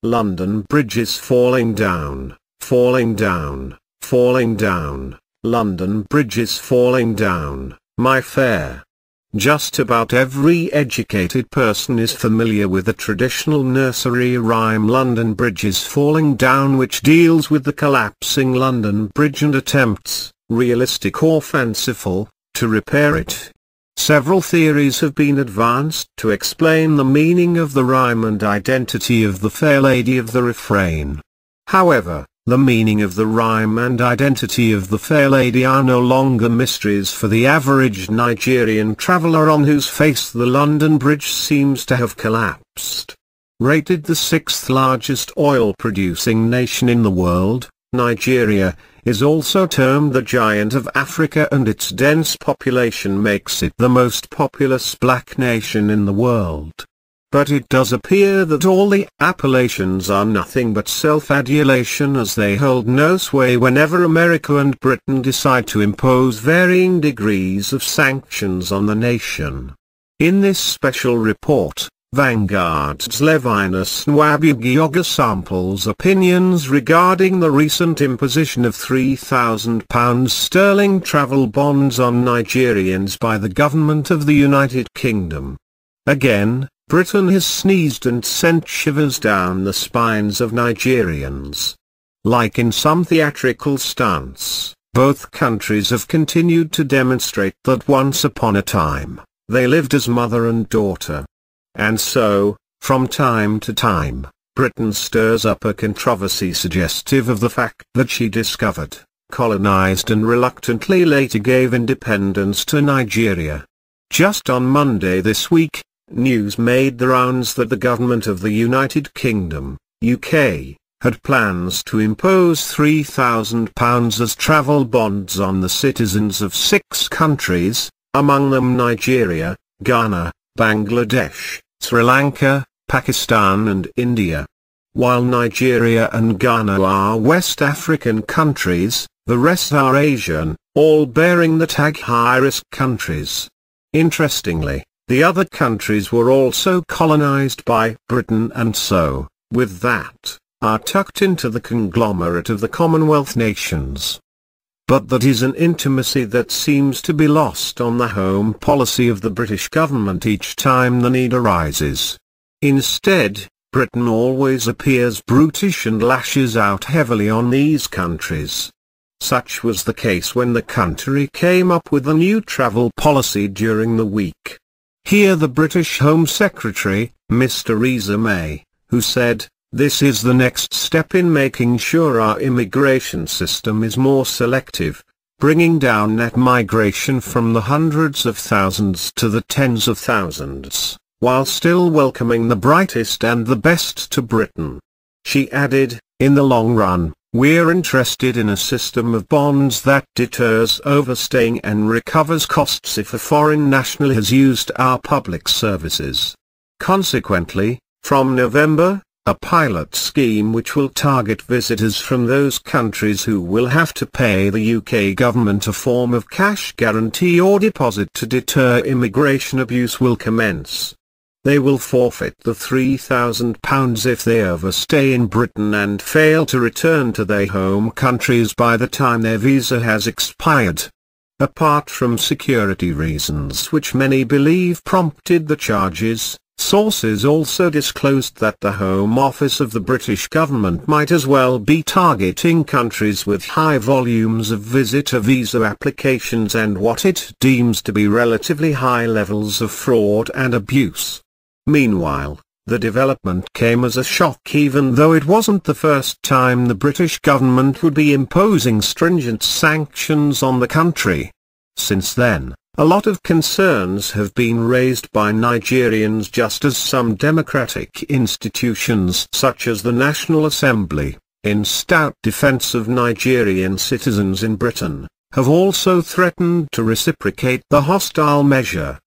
London Bridge is falling down, falling down, falling down. London Bridge is falling down, my fair. Just about every educated person is familiar with the traditional nursery rhyme London Bridge is falling down, which deals with the collapsing London Bridge and attempts, realistic or fanciful, to repair it. Several theories have been advanced to explain the meaning of the rhyme and identity of the fair lady of the refrain. However, the meaning of the rhyme and identity of the fair lady are no longer mysteries for the average Nigerian traveller on whose face the London Bridge seems to have collapsed. Rated the 6th largest oil-producing nation in the world, Nigeria is also termed the Giant of Africa, and its dense population makes it the most populous black nation in the world. But it does appear that all the appellations are nothing but self-adulation, as they hold no sway whenever America and Britain decide to impose varying degrees of sanctions on the nation. In this special report, Vanguard's Levinus Nwabugioga samples opinions regarding the recent imposition of £3,000 sterling travel bonds on Nigerians by the government of the United Kingdom. Again, Britain has sneezed and sent shivers down the spines of Nigerians. Like in some theatrical stunts, both countries have continued to demonstrate that once upon a time, they lived as mother and daughter. And so, from time to time, Britain stirs up a controversy suggestive of the fact that she discovered, colonized and reluctantly later gave independence to Nigeria. Just on Monday this week, news made the rounds that the government of the United Kingdom, UK, had plans to impose £3,000 as travel bonds on the citizens of 6 countries, among them Nigeria, Ghana, Bangladesh, Sri Lanka, Pakistan and India. While Nigeria and Ghana are West African countries, the rest are Asian, all bearing the tag high-risk countries. Interestingly, the other countries were also colonized by Britain and so, with that, are tucked into the conglomerate of the Commonwealth nations. But that is an intimacy that seems to be lost on the home policy of the British government each time the need arises. Instead, Britain always appears brutish and lashes out heavily on these countries. Such was the case when the country came up with a new travel policy during the week. Hear the British Home Secretary, Miss Theresa May, who said, "This is the next step in making sure our immigration system is more selective, bringing down net migration from the hundreds of thousands to the tens of thousands, while still welcoming the brightest and the best to Britain." She added, "In the long run, we're interested in a system of bonds that deters overstaying and recovers costs if a foreign national has used our public services." Consequently, from November, a pilot scheme which will target visitors from those countries who will have to pay the UK government a form of cash guarantee or deposit to deter immigration abuse will commence. They will forfeit the £3,000 if they overstay in Britain and fail to return to their home countries by the time their visa has expired. Apart from security reasons which many believe prompted the charges, sources also disclosed that the Home Office of the British government might as well be targeting countries with high volumes of visitor visa applications and what it deems to be relatively high levels of fraud and abuse. Meanwhile, the development came as a shock, even though it wasn't the first time the British government would be imposing stringent sanctions on the country. Since then, a lot of concerns have been raised by Nigerians, just as some democratic institutions such as the National Assembly, in stout defense of Nigerian citizens in Britain, have also threatened to reciprocate the hostile measure.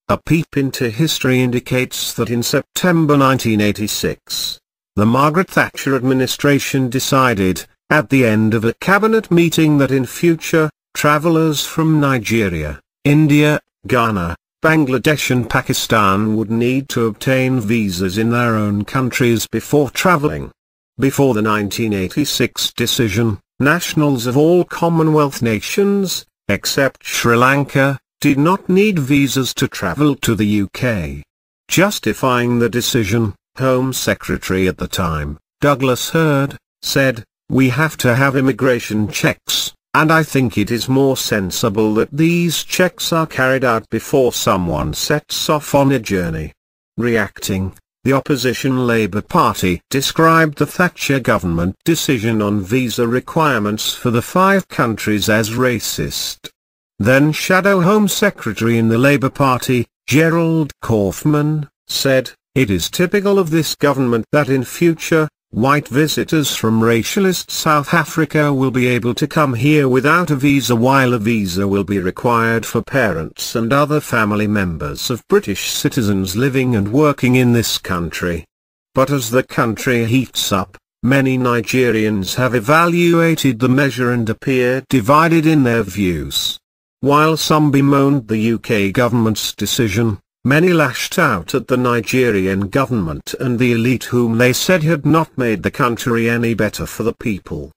A peep into history indicates that in September 1986, the Margaret Thatcher administration decided, at the end of a cabinet meeting, that in future, travellers from Nigeria, India, Ghana, Bangladesh and Pakistan would need to obtain visas in their own countries before traveling. Before the 1986 decision, nationals of all Commonwealth nations, except Sri Lanka, did not need visas to travel to the UK. Justifying the decision, Home Secretary at the time, Douglas Hurd, said, "We have to have immigration checks, and I think it is more sensible that these checks are carried out before someone sets off on a journey." Reacting, the opposition Labour Party described the Thatcher government decision on visa requirements for the 5 countries as racist. Then Shadow Home Secretary in the Labour Party, Gerald Kaufman, said, "It is typical of this government that in future, white visitors from racialist South Africa will be able to come here without a visa, while a visa will be required for parents and other family members of British citizens living and working in this country." But as the country heats up, many Nigerians have evaluated the measure and appear divided in their views. While some bemoaned the UK government's decision, many lashed out at the Nigerian government and the elite whom they said had not made the country any better for the people.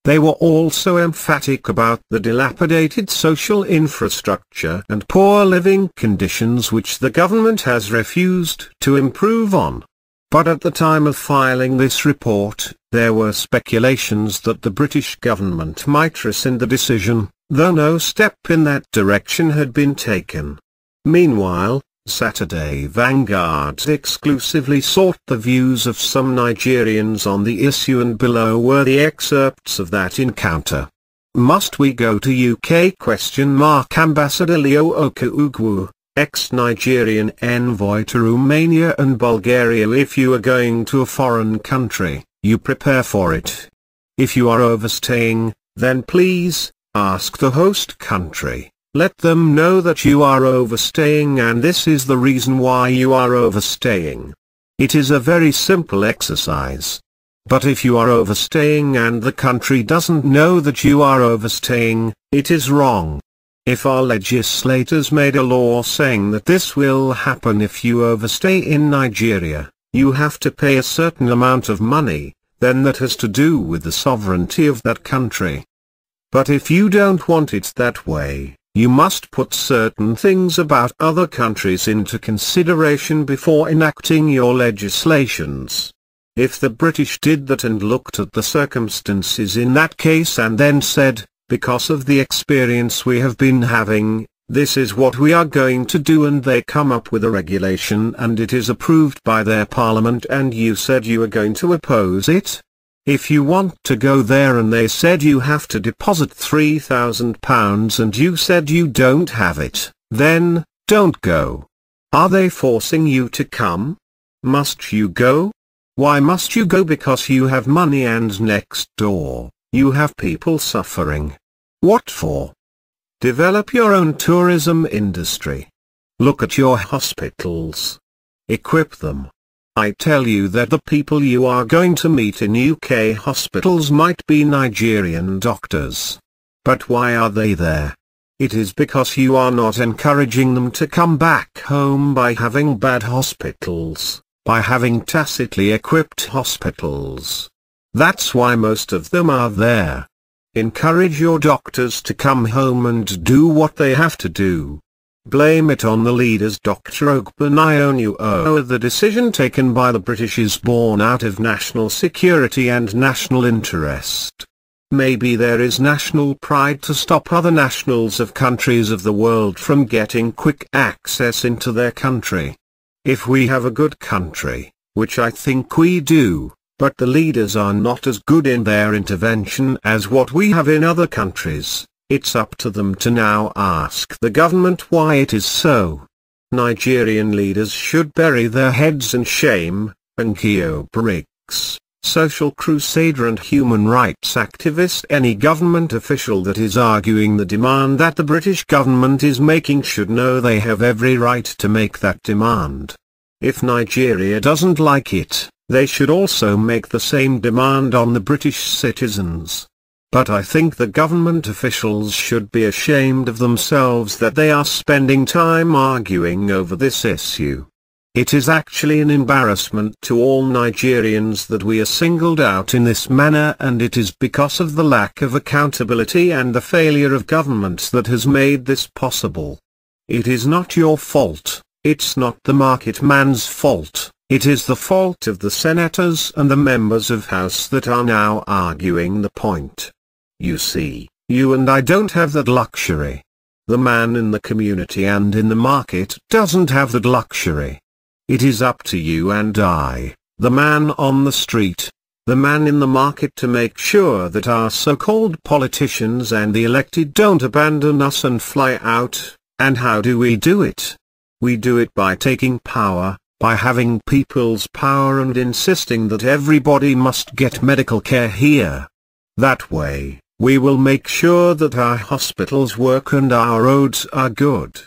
They were also emphatic about the dilapidated social infrastructure and poor living conditions which the government has refused to improve on. But at the time of filing this report, there were speculations that the British government might rescind the decision, though no step in that direction had been taken. Meanwhile, Saturday Vanguard exclusively sought the views of some Nigerians on the issue, and below were the excerpts of that encounter. "Must we go to UK?" Ambassador Leo Okaugwu, ex-Nigerian envoy to Romania and Bulgaria. "If you are going to a foreign country, you prepare for it. If you are overstaying, then please, ask the host country. Let them know that you are overstaying and this is the reason why you are overstaying. It is a very simple exercise. But if you are overstaying and the country doesn't know that you are overstaying, it is wrong. If our legislators made a law saying that this will happen if you overstay in Nigeria, you have to pay a certain amount of money, then that has to do with the sovereignty of that country. But if you don't want it that way, you must put certain things about other countries into consideration before enacting your legislations. If the British did that and looked at the circumstances in that case and then said, because of the experience we have been having, this is what we are going to do, and they come up with a regulation and it is approved by their parliament and you said you are going to oppose it? If you want to go there and they said you have to deposit £3,000 and you said you don't have it, then, don't go. Are they forcing you to come? Must you go? Why must you go? Because you have money and next door, you have people suffering. What for? Develop your own tourism industry. Look at your hospitals. Equip them. I tell you that the people you are going to meet in UK hospitals might be Nigerian doctors. But why are they there? It is because you are not encouraging them to come back home by having bad hospitals, by having tacitly equipped hospitals. That's why most of them are there. Encourage your doctors to come home and do what they have to do. Blame it on the leaders. Dr. Ogbonnaya. The decision taken by the British is born out of national security and national interest. Maybe there is national pride to stop other nationals of countries of the world from getting quick access into their country. If we have a good country, which I think we do, but the leaders are not as good in their intervention as what we have in other countries, it's up to them to now ask the government why it is so. Nigerian leaders should bury their heads in shame. Nkeo Briggs, social crusader and human rights activist. Any government official that is arguing the demand that the British government is making should know they have every right to make that demand. If Nigeria doesn't like it, they should also make the same demand on the British citizens. But I think the government officials should be ashamed of themselves that they are spending time arguing over this issue. It is actually an embarrassment to all Nigerians that we are singled out in this manner, and it is because of the lack of accountability and the failure of governments that has made this possible. It is not your fault, it's not the market man's fault, it is the fault of the senators and the members of House that are now arguing the point. You see, you and I don't have that luxury. The man in the community and in the market doesn't have that luxury. It is up to you and I, the man on the street, the man in the market, to make sure that our so-called politicians and the elected don't abandon us and fly out. And how do we do it? We do it by taking power, by having people's power and insisting that everybody must get medical care here. That way, we will make sure that our hospitals work and our roads are good.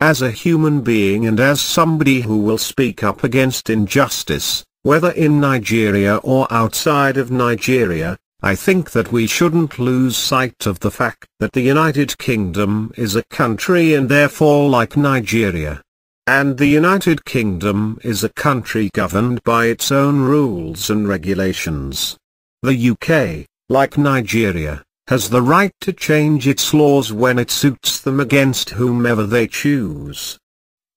As a human being and as somebody who will speak up against injustice, whether in Nigeria or outside of Nigeria, I think that we shouldn't lose sight of the fact that the United Kingdom is a country and therefore like Nigeria. And the United Kingdom is a country governed by its own rules and regulations. The UK, like Nigeria, has the right to change its laws when it suits them against whomever they choose.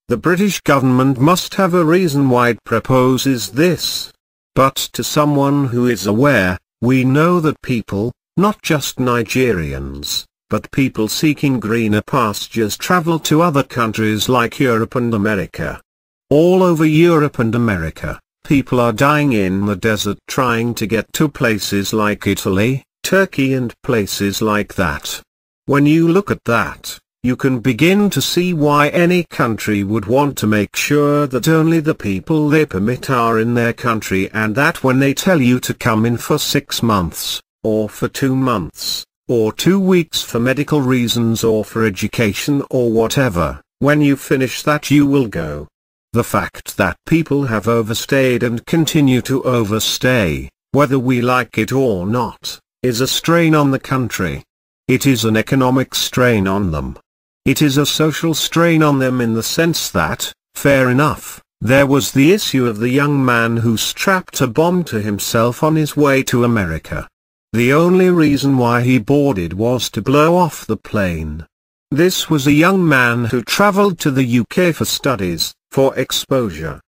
The British government must have a reason why it proposes this. But to someone who is aware, we know that people, not just Nigerians, but people seeking greener pastures, travel to other countries like Europe and America. All over Europe and America, people are dying in the desert trying to get to places like Italy, Turkey and places like that. When you look at that, you can begin to see why any country would want to make sure that only the people they permit are in their country, and that when they tell you to come in for 6 months, or for 2 months, or 2 weeks for medical reasons or for education or whatever, when you finish that you will go. The fact that people have overstayed and continue to overstay, whether we like it or not, is a strain on the country. It is an economic strain on them. It is a social strain on them in the sense that, fair enough, there was the issue of the young man who strapped a bomb to himself on his way to America. The only reason why he boarded was to blow off the plane. This was a young man who traveled to the UK for studies, for exposure.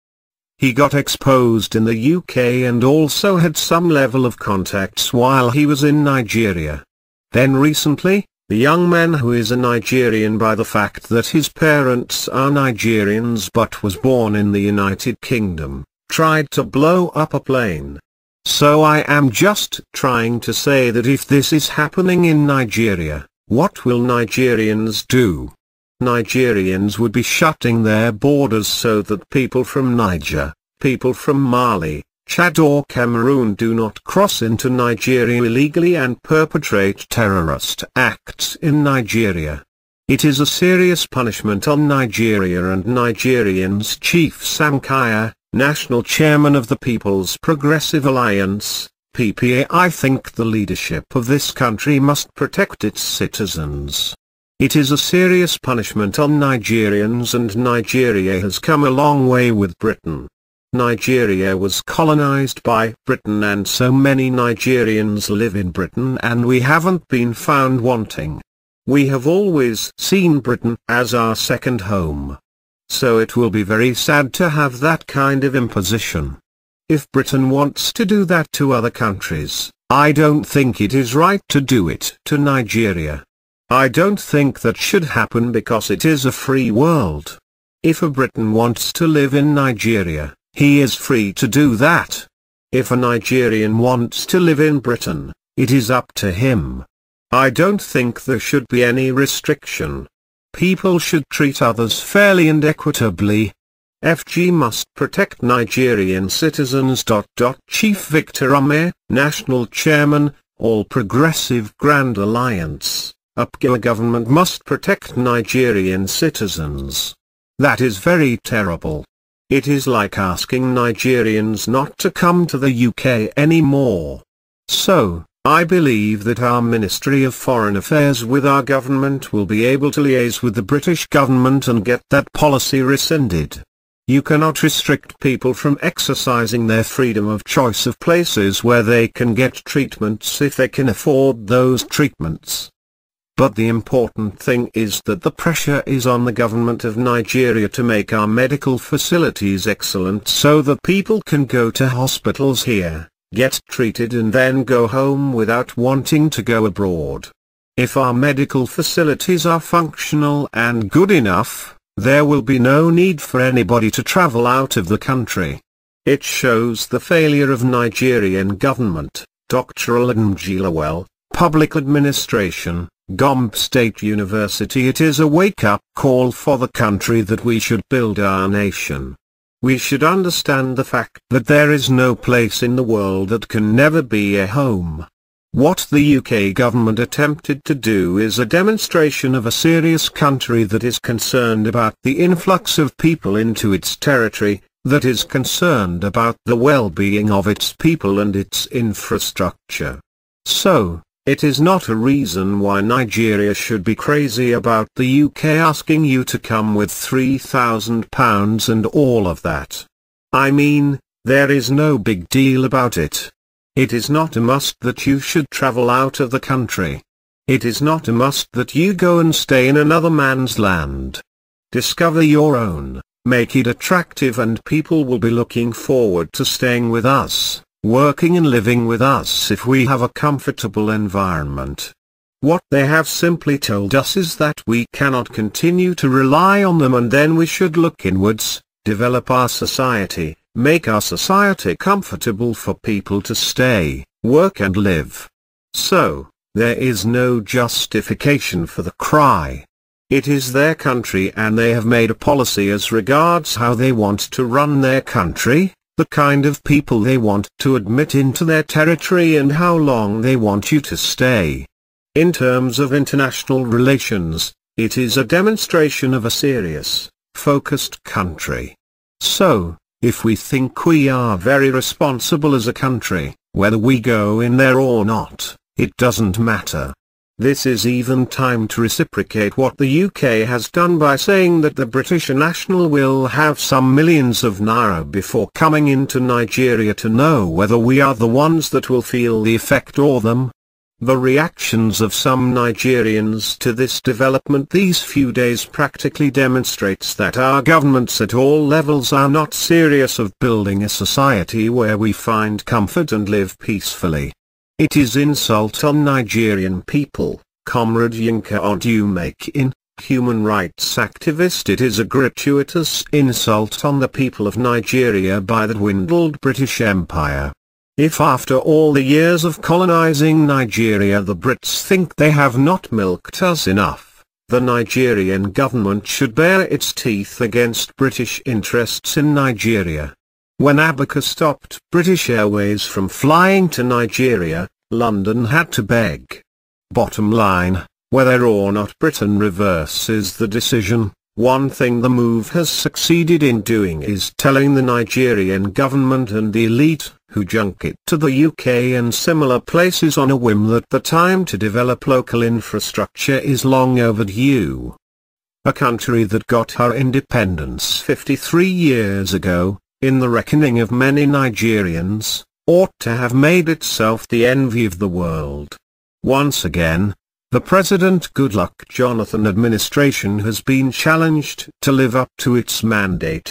He got exposed in the UK and also had some level of contacts while he was in Nigeria. Then recently, the young man who is a Nigerian by the fact that his parents are Nigerians but was born in the United Kingdom, tried to blow up a plane. So I am just trying to say that if this is happening in Nigeria, what will Nigerians do? Nigerians would be shutting their borders so that people from Niger, people from Mali, Chad or Cameroon do not cross into Nigeria illegally and perpetrate terrorist acts in Nigeria. It is a serious punishment on Nigeria and Nigerians. Chief Sankaya, National Chairman of the People's Progressive Alliance, PPA. I think the leadership of this country must protect its citizens. It is a serious punishment on Nigerians, and Nigeria has come a long way with Britain. Nigeria was colonized by Britain and so many Nigerians live in Britain and we haven't been found wanting. We have always seen Britain as our second home. So it will be very sad to have that kind of imposition. If Britain wants to do that to other countries, I don't think it is right to do it to Nigeria. I don't think that should happen because it is a free world. If a Briton wants to live in Nigeria, he is free to do that. If a Nigerian wants to live in Britain, it is up to him. I don't think there should be any restriction. People should treat others fairly and equitably. FG must protect Nigerian citizens. Chief Victor Ume, National Chairman, All Progressive Grand Alliance. Upgill government must protect Nigerian citizens. That is very terrible. It is like asking Nigerians not to come to the UK anymore. So, I believe that our Ministry of Foreign Affairs with our government will be able to liaise with the British government and get that policy rescinded. You cannot restrict people from exercising their freedom of choice of places where they can get treatments if they can afford those treatments. But the important thing is that the pressure is on the government of Nigeria to make our medical facilities excellent so that people can go to hospitals here, get treated and then go home without wanting to go abroad. If our medical facilities are functional and good enough, there will be no need for anybody to travel out of the country. It shows the failure of Nigerian government, Dr. Aladmjilawell, public administration, Gombe State University. It is a wake-up call for the country that we should build our nation. We should understand the fact that there is no place in the world that can never be a home. What the UK government attempted to do is a demonstration of a serious country that is concerned about the influx of people into its territory, that is concerned about the well-being of its people and its infrastructure. So, it is not a reason why Nigeria should be crazy about the UK asking you to come with £3,000 and all of that. I mean, there is no big deal about it. It is not a must that you should travel out of the country. It is not a must that you go and stay in another man's land. Discover your own, make it attractive, and people will be looking forward to staying with us, working and living with us if we have a comfortable environment. What they have simply told us is that we cannot continue to rely on them, and then we should look inwards, develop our society, make our society comfortable for people to stay, work and live. So, there is no justification for the cry. It is their country and they have made a policy as regards how they want to run their country, the kind of people they want to admit into their territory and how long they want you to stay. In terms of international relations, it is a demonstration of a serious, focused country. So, if we think we are very responsible as a country, whether we go in there or not, it doesn't matter. This is even time to reciprocate what the UK has done by saying that the British national will have some millions of naira before coming into Nigeria to know whether we are the ones that will feel the effect or them. The reactions of some Nigerians to this development these few days practically demonstrates that our governments at all levels are not serious of building a society where we find comfort and live peacefully. It is insult on Nigerian people, Comrade Yinka Odumakin, human rights activist. It is a gratuitous insult on the people of Nigeria by the dwindled British Empire. If after all the years of colonizing Nigeria the Brits think they have not milked us enough, the Nigerian government should bare its teeth against British interests in Nigeria. When Abacha stopped British Airways from flying to Nigeria, London had to beg. Bottom line, whether or not Britain reverses the decision, one thing the move has succeeded in doing is telling the Nigerian government and the elite, who junket to the UK and similar places on a whim, that the time to develop local infrastructure is long overdue. A country that got her independence 53 years ago, in the reckoning of many Nigerians, ought to have made itself the envy of the world. Once again, the President Goodluck Jonathan administration has been challenged to live up to its mandate.